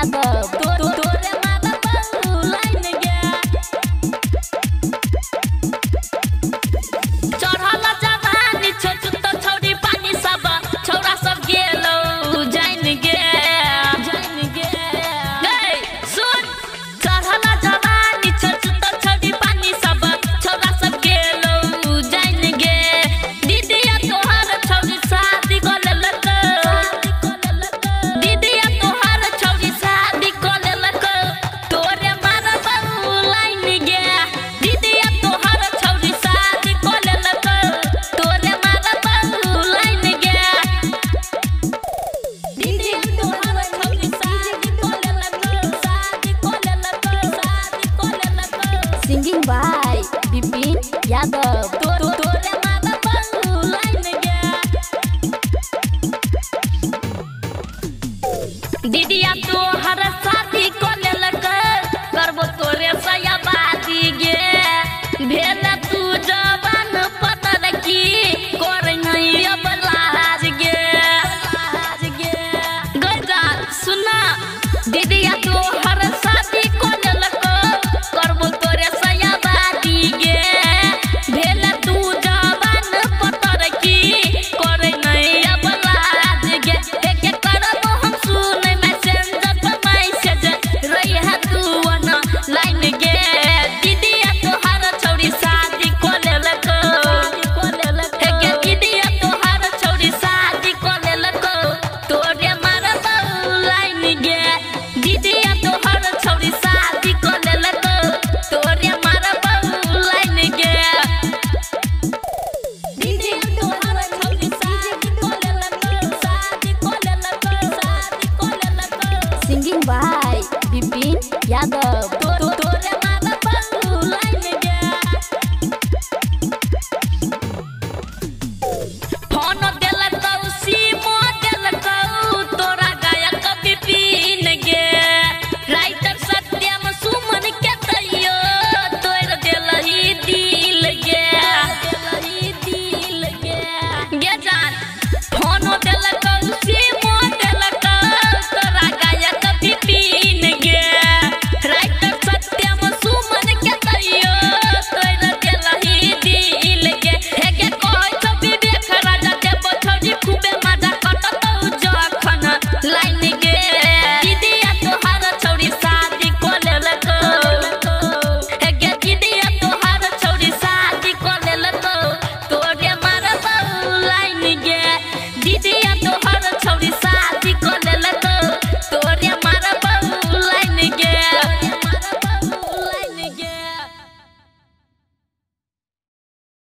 यादव तोरे मारा बहु लाइन गया चढ़ल जवानी छोट तो छौरी पानी सब छौरा सब गेलो जाइन गे सुन चढ़ल जवानी छोट तो छौरी पानी सब छौरा सब गेलो जाइन गे दीदिया तोहर छौरी शादी कर लेलक दीदिया तोहर छौरी शादी कर लेलक तोरे मारा बहु लाइन गे दीदिया तोहर छौरी शादी कर लेलक तोरे मारा बहु लाइन गे दीदिया तोहर छौरी शादी कर लेलक सिंगिंग बाय विपिन यादव।